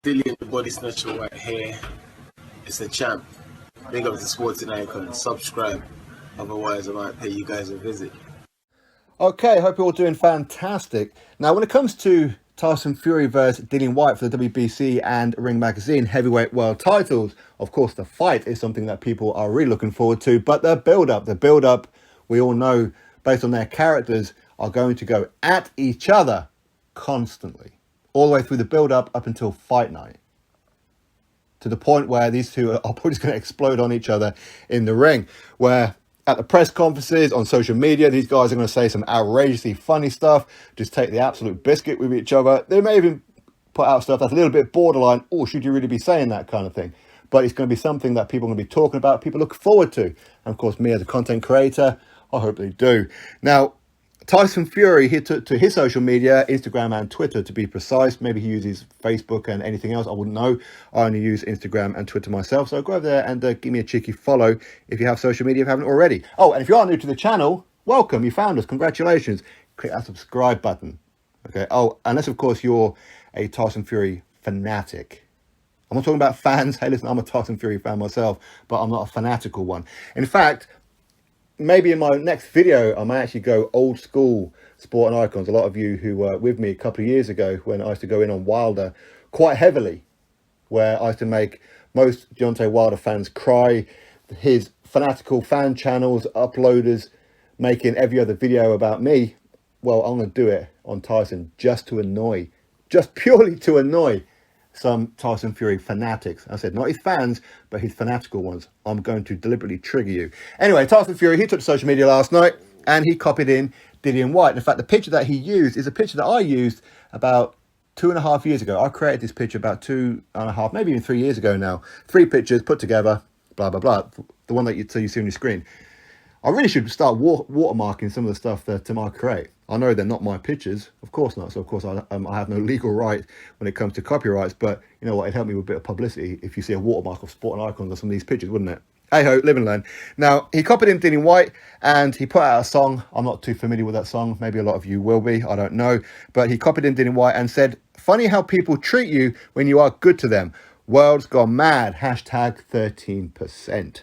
Dillian the Body Snatcher right here. It's a champ. Big up to Sporting Icon. Subscribe. Otherwise, I might pay you guys a visit. Okay, hope you're all doing fantastic. Now, when it comes to Tyson Fury versus Dillian Whyte for the WBC and Ring Magazine heavyweight world titles, of course, the fight is something that people are really looking forward to. But the build-up, we all know, based on their characters, are going to go at each other constantly, all the way through the build-up up until fight night, to the point where these two are probably just going to explode on each other in the ring, where at the press conferences, on social media, these guys are going to say some outrageously funny stuff, just take the absolute biscuit with each other. They may even put out stuff that's a little bit borderline, oh, should you really be saying that kind of thing? But it's going to be something that people are going to be talking about, people look forward to. And of course, me as a content creator, I hope they do. Now, Tyson Fury, he took to his social media, Instagram and Twitter to be precise. Maybe he uses Facebook and anything else, I wouldn't know. I only use Instagram and Twitter myself. So go over there and give me a cheeky follow if you have social media, if you haven't already. Oh, and if you are new to the channel, welcome, you found us, congratulations. Click that subscribe button. Okay, oh, unless of course you're a Tyson Fury fanatic. I'm not talking about fans. Hey, listen, I'm a Tyson Fury fan myself, but I'm not a fanatical one. In fact, maybe in my next video, I may actually go old school Sporting Icons. A lot of you who were with me a couple of years ago when I used to go in on Wilder quite heavily, where I used to make most Deontay Wilder fans cry. His fanatical fan channels, uploaders, making every other video about me. Well, I'm going to do it on Tyson just to annoy, just purely to annoy some Tyson Fury fanatics. I said, not his fans, but his fanatical ones. I'm going to deliberately trigger you. Anyway, Tyson Fury, he took to social media last night and he copied in Dillian Whyte. In fact, the picture that he used is a picture that I used about 2.5 years ago. I created this picture about 2.5, maybe even 3 years ago now. 3 pictures put together, blah, blah, blah. The one that you see on your screen. I really should start watermarking some of the stuff that I create. I know they're not my pictures, of course not. So of course I have no legal right when it comes to copyrights. But you know what? It'd help me with a bit of publicity if you see a watermark of Sporting Icons on some of these pictures, wouldn't it? Hey ho, live and learn. Now he copied in Dillian Whyte and he put out a song. I'm not too familiar with that song. Maybe a lot of you will be. I don't know. But he copied in Dillian Whyte and said, "Funny how people treat you when you are good to them. World's gone mad. Hashtag 13%.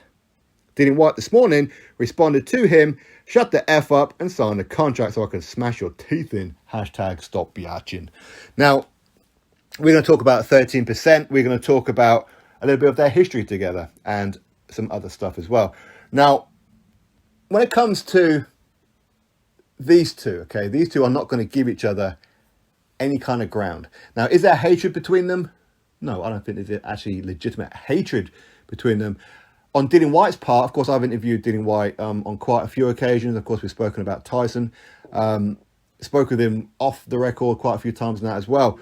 Dillian Whyte this morning responded to him, "Shut the F up and sign the contract so I can smash your teeth in. Hashtag stop biatching." Now, we're going to talk about 13%. We're going to talk about a little bit of their history together and some other stuff as well. Now, when it comes to these two, okay, these two are not going to give each other any kind of ground. Now, is there hatred between them? No, I don't think there's actually legitimate hatred between them. On Dillian Whyte's part, of course, I've interviewed Dillian Whyte on quite a few occasions. Of course, we've spoken about Tyson. Spoke with him off the record quite a few times now as well.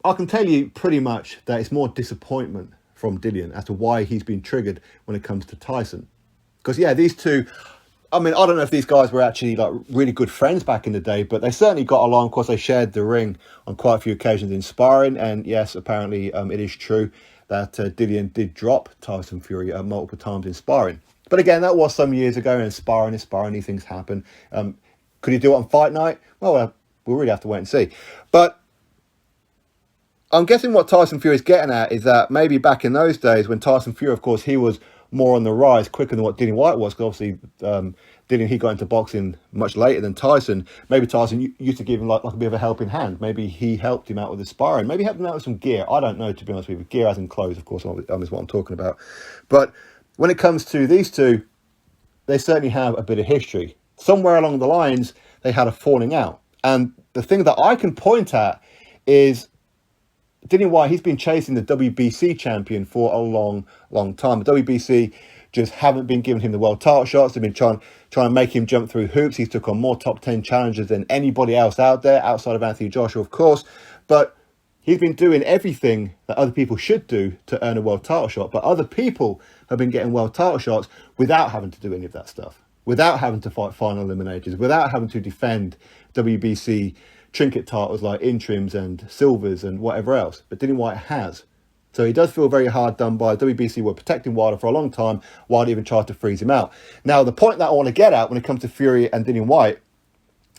I can tell you pretty much that it's more disappointment from Dillian as to why he's been triggered when it comes to Tyson. Because, yeah, these two, I mean, I don't know if these guys were actually like really good friends back in the day, but they certainly got along. Of course, they shared the ring on quite a few occasions in sparring. And yes, apparently it is true that Dillian did drop Tyson Fury multiple times in sparring. But again, that was some years ago, and sparring is sparring, these things happen. Could he do it on fight night? Well, we'll really have to wait and see. But I'm guessing what Tyson Fury is getting at is that maybe back in those days when Tyson Fury, of course, he was more on the rise quicker than what Dillian Whyte was, because obviously Dillian, he got into boxing much later than Tyson. Maybe Tyson used to give him like a bit of a helping hand. Maybe he helped him out with the sparring. Maybe helped him out with some gear. I don't know, to be honest with you. Gear as in clothes, of course, is what I'm talking about. But when it comes to these two, they certainly have a bit of history. Somewhere along the lines, they had a falling out. And the thing that I can point at is Dillian Whyte, he's been chasing the WBC champion for a long, long time. The WBC just haven't been giving him the world title shots. They've been trying to make him jump through hoops. He's took on more top 10 challenges than anybody else out there, outside of Anthony Joshua, of course. But he's been doing everything that other people should do to earn a world title shot. But other people have been getting world title shots without having to do any of that stuff, without having to fight final eliminators, without having to defend WBC trinket titles like interims and silvers and whatever else. But Dillian Whyte has. So he does feel very hard done by. WBC were protecting Wilder for a long time. Wilder even tried to freeze him out. Now, the point that I want to get at when it comes to Fury and Dillian Whyte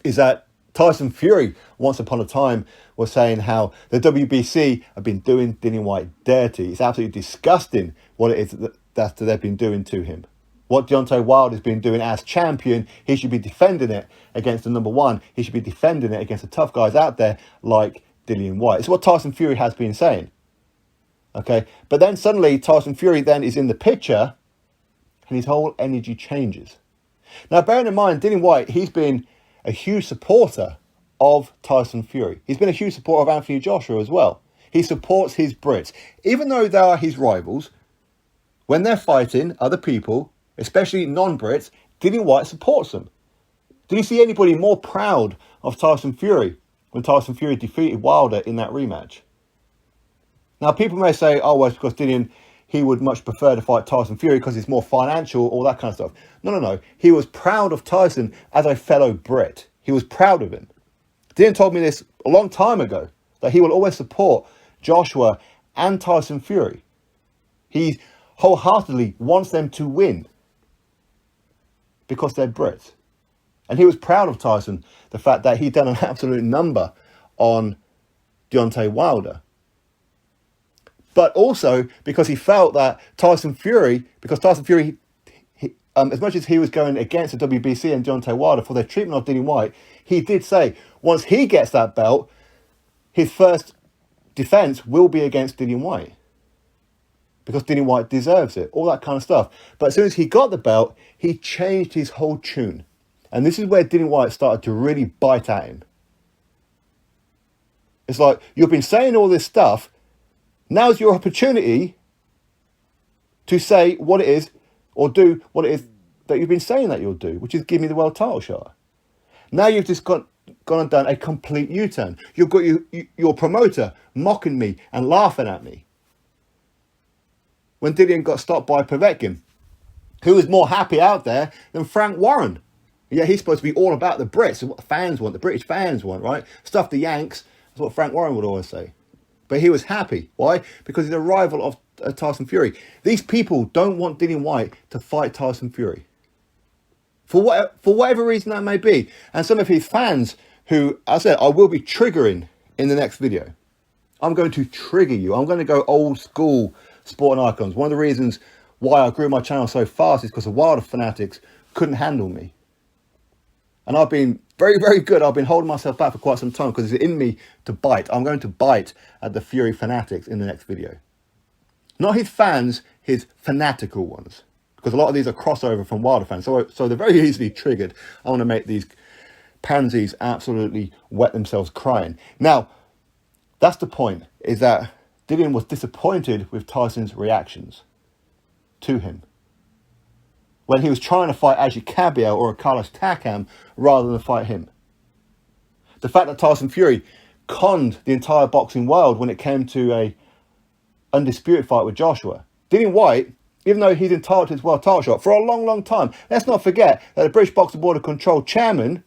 is that Tyson Fury, once upon a time, was saying how the WBC have been doing Dillian Whyte dirty. It's absolutely disgusting what it is that they've been doing to him. What Deontay Wilder has been doing as champion, he should be defending it against the number one. He should be defending it against the tough guys out there like Dillian Whyte. It's what Tyson Fury has been saying. Okay, but then suddenly Tyson Fury then is in the picture and his whole energy changes. Now, bearing in mind, Dillian Whyte, he's been a huge supporter of Tyson Fury. He's been a huge supporter of Anthony Joshua as well. He supports his Brits. Even though they are his rivals, when they're fighting other people, especially non-Brits, Dillian Whyte supports them. Did you see anybody more proud of Tyson Fury when Tyson Fury defeated Wilder in that rematch? Now, people may say, oh, well, it's because Dillian, he would much prefer to fight Tyson Fury because it's more financial, all that kind of stuff. No. He was proud of Tyson as a fellow Brit. He was proud of him. Dillian told me this a long time ago, that he will always support Joshua and Tyson Fury. He wholeheartedly wants them to win because they're Brits. And he was proud of Tyson, the fact that he'd done an absolute number on Deontay Wilder. But also because he felt that Tyson Fury, as much as he was going against the WBC and Deontay Wilder for their treatment of Dillian Whyte, he did say once he gets that belt, his first defense will be against Dillian Whyte. Because Dillian Whyte deserves it, all that kind of stuff. But as soon as he got the belt, he changed his whole tune. And this is where Dillian Whyte started to really bite at him. It's like, you've been saying all this stuff, now's your opportunity to say what it is or do what it is that you've been saying that you'll do, which is give me the world title shot. Now you've just gone and done a complete U-turn. You've got your promoter mocking me and laughing at me. When Dillian got stopped by Povetkin, who was more happy out there than Frank Warren. Yeah, he's supposed to be all about the Brits and what the fans want, the British fans want, right? Stuff the Yanks, that's what Frank Warren would always say. But he was happy. Why? Because he's a rival of Tyson Fury. These people don't want Dillian Whyte to fight Tyson Fury. For whatever reason that may be. And some of his fans who, as I said, I will be triggering in the next video. I'm going to trigger you. I'm going to go old school sporting icons. One of the reasons why I grew my channel so fast is because the Wilder fanatics couldn't handle me. And I've been very, very good. I've been holding myself back for quite some time because it's in me to bite. I'm going to bite at the Fury fanatics in the next video. Not his fans, his fanatical ones. Because a lot of these are crossover from Wilder fans. So they're very easily triggered. I want to make these pansies absolutely wet themselves crying. Now, that's the point, is that Dillian was disappointed with Tyson's reactions to him when he was trying to fight Aji Cabiel or a Carlos Takam rather than fight him. The fact that Tyson Fury conned the entire boxing world when it came to a undisputed fight with Joshua. Dillian Whyte, even though he's entitled to his world title shot for a long, long time, let's not forget that the British Boxing Board of Control chairman,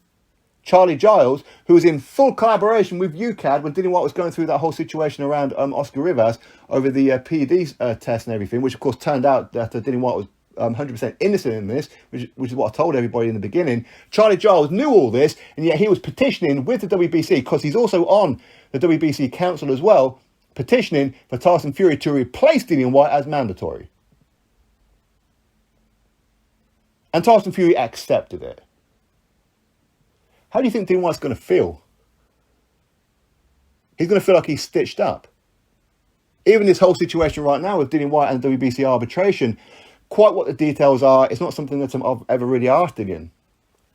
Charlie Giles, who was in full collaboration with UCAD when Dillian Whyte was going through that whole situation around Oscar Rivas over the PED test and everything, which of course turned out that Dillian Whyte was 100% innocent in this, which is what I told everybody in the beginning. Charlie Giles knew all this, and yet he was petitioning with the WBC, because he's also on the WBC council as well, petitioning for Tyson Fury to replace Dillian Whyte as mandatory. And Tyson Fury accepted it. How do you think Dillian Whyte's going to feel? He's going to feel like he's stitched up. Even this whole situation right now with Dillian Whyte and WBC arbitration, quite what the details are, it's not something that I've ever really asked Dillian.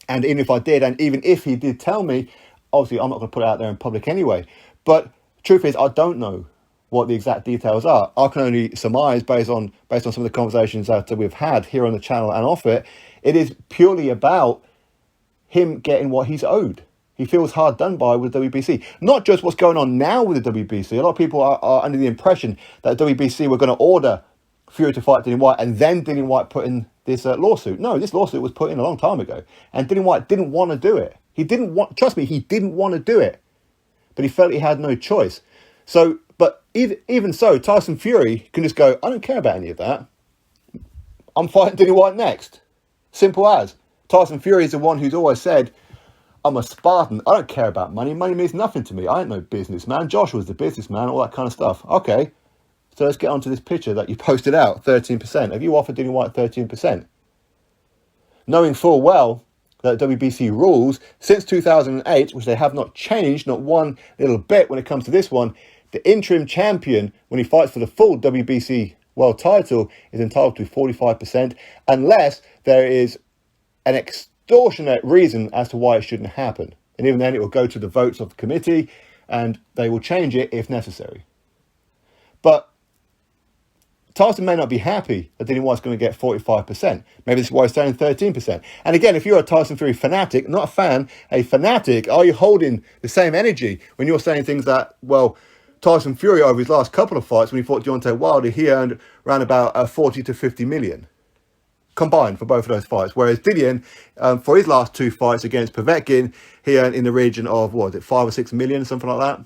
And even if I did, and even if he did tell me, obviously I'm not going to put it out there in public anyway. But truth is, I don't know what the exact details are. I can only surmise based on some of the conversations that we've had here on the channel and off it. It is purely about him getting what he's owed. He feels hard done by with WBC. Not just what's going on now with the WBC. A lot of people are under the impression that WBC were going to order Fury to fight Dillian Whyte and then Dillian Whyte put in this lawsuit. No, this lawsuit was put in a long time ago. And Dillian Whyte didn't want to do it. He didn't want, trust me, he didn't want to do it. But he felt he had no choice. So, but even so, Tyson Fury can just go, I don't care about any of that. I'm fighting Dillian Whyte next. Simple as. Tyson Fury is the one who's always said, I'm a Spartan. I don't care about money. Money means nothing to me. I ain't no businessman. Joshua's the businessman, all that kind of stuff. Okay, so let's get on to this picture that you posted out, 13%. Have you offered Dillian Whyte 13%? Knowing full well that WBC rules since 2008, which they have not changed, not one little bit when it comes to this one, the interim champion, when he fights for the full WBC world title, is entitled to 45%, unless there is an extortionate reason as to why it shouldn't happen. And even then, it will go to the votes of the committee, and they will change it if necessary. But Tyson may not be happy that Dillian Whyte's going to get 45%. Maybe this is why he's saying 13%. And again, if you're a Tyson Fury fanatic, not a fan, a fanatic, are you holding the same energy when you're saying things that, well, Tyson Fury over his last couple of fights, when he fought Deontay Wilder, he earned around about 40 to 50 million combined for both of those fights. Whereas Dillian, for his last 2 fights against Povetkin, he earned in the region of, what was it, 5 or 6 million, something like that?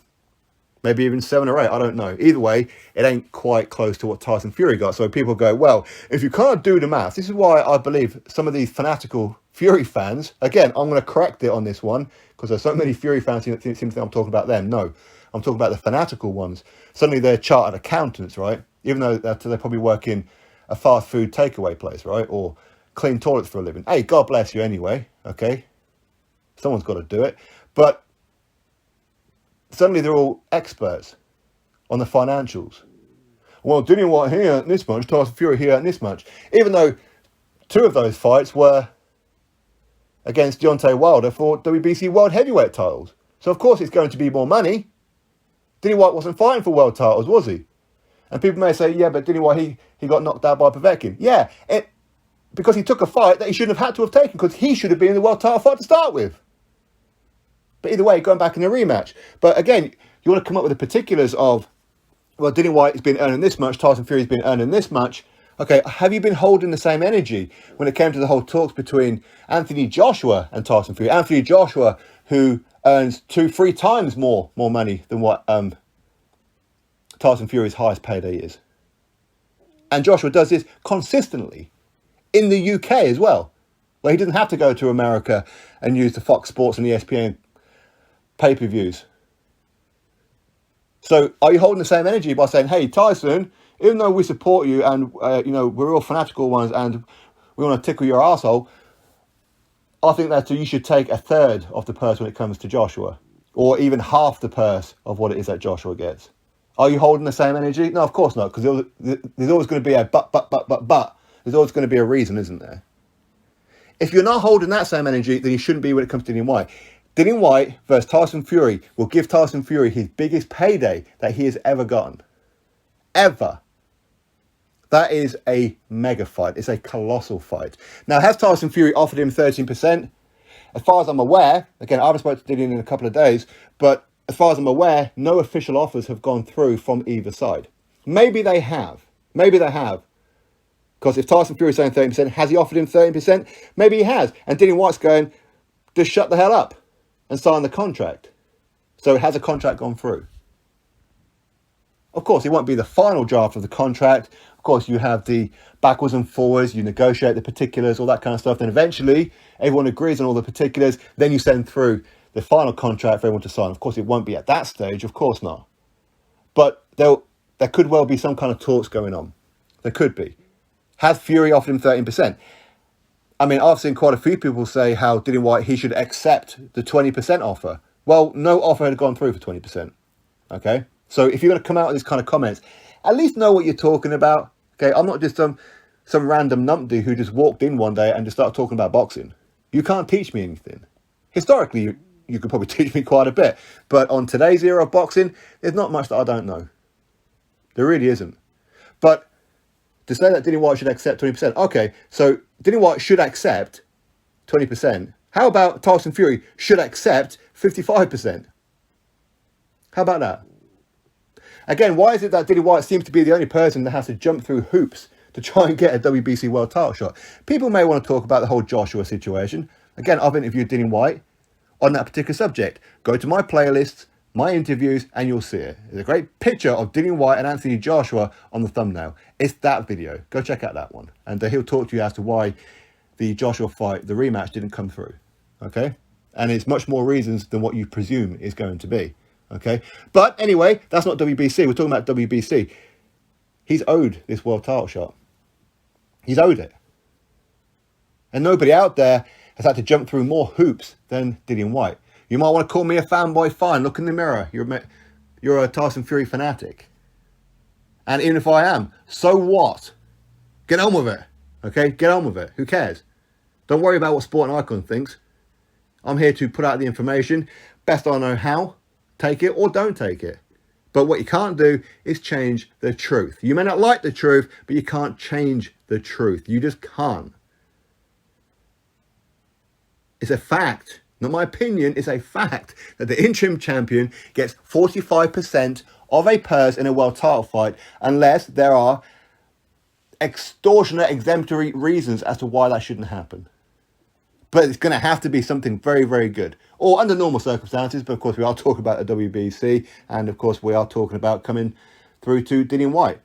Maybe even 7 or 8, I don't know. Either way, it ain't quite close to what Tyson Fury got. So people go, well, if you can't do the maths, this is why I believe some of these fanatical Fury fans, again, I'm going to correct it on this one, because there's so many Fury fans who seem to think I'm talking about them. No, I'm talking about the fanatical ones. Suddenly they're chartered accountants, right? Even though they probably work in a fast food takeaway place, right? Or clean toilets for a living. Hey, God bless you anyway, okay? Someone's got to do it. But suddenly they're all experts on the financials. Well, Dillian Whyte here earned this much, Tyson Fury here earned this much. Even though 2 of those fights were against Deontay Wilder for WBC World Heavyweight titles. So of course it's going to be more money. Dillian Whyte wasn't fighting for world titles, was he? And people may say, yeah, but Dillian Whyte, he got knocked out by Povetkin. Yeah, because he took a fight that he shouldn't have had to have taken, because he should have been in the world title fight to start with. But either way, going back in a rematch. But again, you want to come up with the particulars of, well, Dillian Whyte has been earning this much, Tyson Fury has been earning this much. Okay, have you been holding the same energy when it came to the whole talks between Anthony Joshua and Tyson Fury? Anthony Joshua, who earns 2-3 times more money than what Tyson Fury's highest payday is. And Joshua does this consistently in the UK as well, where he doesn't have to go to America and use the Fox Sports and the ESPN pay-per-views. So are you holding the same energy by saying, hey, Tyson, even though we support you and, we're all fanatical ones and we want to tickle your arsehole, I think that you should take 1/3 of the purse when it comes to Joshua, or even half the purse of what it is that Joshua gets. Are you holding the same energy? No, of course not, because there's always going to be a but. There's always going to be a reason, isn't there? If you're not holding that same energy, then you shouldn't be when it comes to Dillian Whyte. Dillian Whyte versus Tyson Fury will give Tyson Fury his biggest payday that he has ever gotten. Ever. That is a mega fight. It's a colossal fight. Now, has Tyson Fury offered him 13%? As far as I'm aware, again, I haven't spoken to Dillian in a couple of days, but as far as I'm aware, no official offers have gone through from either side. Maybe they have. Because if Tyson Fury is saying 13%, has he offered him 13%? Maybe he has. And Dillian Whyte's going, just shut the hell up and sign the contract. So has a contract gone through? Of course, it won't be the final draft of the contract. Of course, you have the backwards and forwards, you negotiate the particulars, all that kind of stuff. Then eventually, everyone agrees on all the particulars. Then you send through the final contract for everyone to sign. Of course, it won't be at that stage. Of course not. But there could well be some kind of talks going on. There could be. Has Fury offered him 13%? I mean, I've seen quite a few people say how Dillian Whyte, he should accept the 20% offer. Well, no offer had gone through for 20%. Okay? So if you're going to come out with these kind of comments, at least know what you're talking about. Okay? I'm not just some random numpty who just walked in one day and just started talking about boxing. You can't teach me anything. Historically, you could probably teach me quite a bit. But on today's era of boxing, there's not much that I don't know. There really isn't. But to say that Dillian Whyte should accept 20%, okay, so Dillian Whyte should accept 20%. How about Tyson Fury should accept 55%? How about that? Again, why is it that Dillian Whyte seems to be the only person that has to jump through hoops to try and get a WBC world title shot? People may want to talk about the whole Joshua situation. Again, I've interviewed Dillian Whyte on that particular subject. Go to my playlists, my interviews, and you'll see it. There's a great picture of Dillian Whyte and Anthony Joshua on the thumbnail. It's that video. Go check out that one. And he'll talk to you as to why the Joshua fight, the rematch, didn't come through. Okay? And it's much more reasons than what you presume is going to be. Okay? But anyway, that's not WBC. We're talking about WBC. He's owed this world title shot. He's owed it. And nobody out there has had to jump through more hoops than Dillian Whyte. You might want to call me a fanboy, fine. Look in the mirror. You're a Tyson Fury fanatic. And even if I am, so what? Get on with it. Okay? Get on with it. Who cares? Don't worry about what Sporting Icon thinks. I'm here to put out the information. Best I know how. Take it or don't take it. But what you can't do is change the truth. You may not like the truth, but you can't change the truth. You just can't. It's a fact, not my opinion, it's a fact that the interim champion gets 45% of a purse in a world title fight unless there are extortionate exemplary reasons as to why that shouldn't happen. But it's going to have to be something very, very good. Or under normal circumstances, but of course we are talking about the WBC, and of course we are talking about coming through to Dillian Whyte.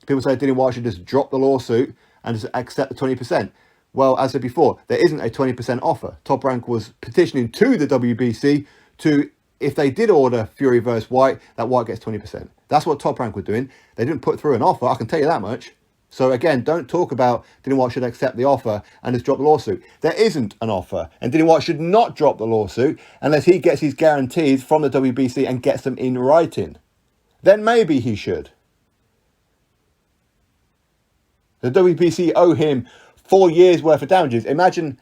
People say Dillian Whyte should just drop the lawsuit and just accept the 20%. Well, as I said before, there isn't a 20% offer. Top Rank was petitioning to the WBC to, if they did order Fury versus Whyte, that Whyte gets 20%. That's what Top Rank were doing. They didn't put through an offer, I can tell you that much. So again, don't talk about Dillian Whyte should accept the offer and just drop the lawsuit. There isn't an offer, and Dillian Whyte should not drop the lawsuit unless he gets his guarantees from the WBC and gets them in writing. Then maybe he should. The WBC owe him 4 years worth of damages. Imagine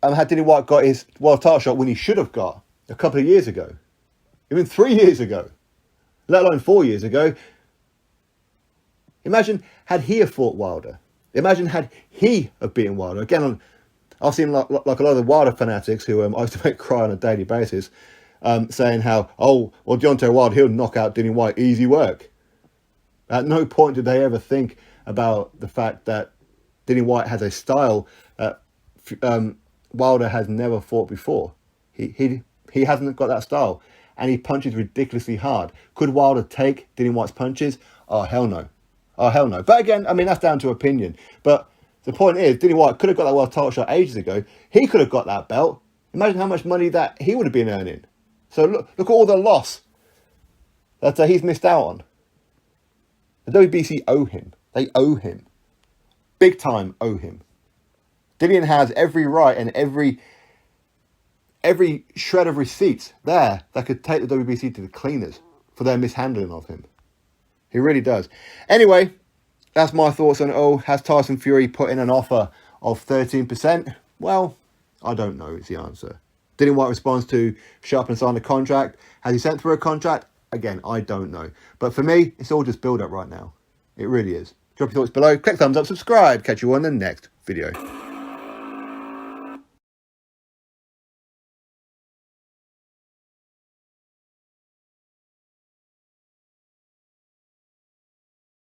had Dillian Whyte got his world title shot when he should have got a couple of years ago. Even 3 years ago. Let alone 4 years ago. Imagine had he have fought Wilder. Imagine had he have beaten Wilder. Again, I've seen like a lot of the Wilder fanatics who I used to make cry on a daily basis, saying how, oh, well, Deontay Wilder, he'll knock out Dillian Whyte, easy work. At no point did they ever think about the fact that Dillian Whyte has a style that Wilder has never fought before. He hasn't got that style, and he punches ridiculously hard. Could Wilder take Dillian Whyte's punches? Oh, hell no. Oh, hell no. But again, I mean, that's down to opinion. But the point is, Dillian Whyte could have got that world title shot ages ago. He could have got that belt. Imagine how much money that he would have been earning. So look at all the loss that he's missed out on. The WBC owe him. They owe him. Big time owe him. Dillian has every right and every shred of receipts there that could take the WBC to the cleaners for their mishandling of him. He really does. Anyway, that's my thoughts on it all. Has Tyson Fury put in an offer of 13%? Well, I don't know is the answer. Dillian Whyte responds to shut up and sign the contract. Has he sent through a contract? Again, I don't know. But for me, it's all just build up right now. It really is. Drop your thoughts below. Click thumbs up, subscribe. Catch you on the next video.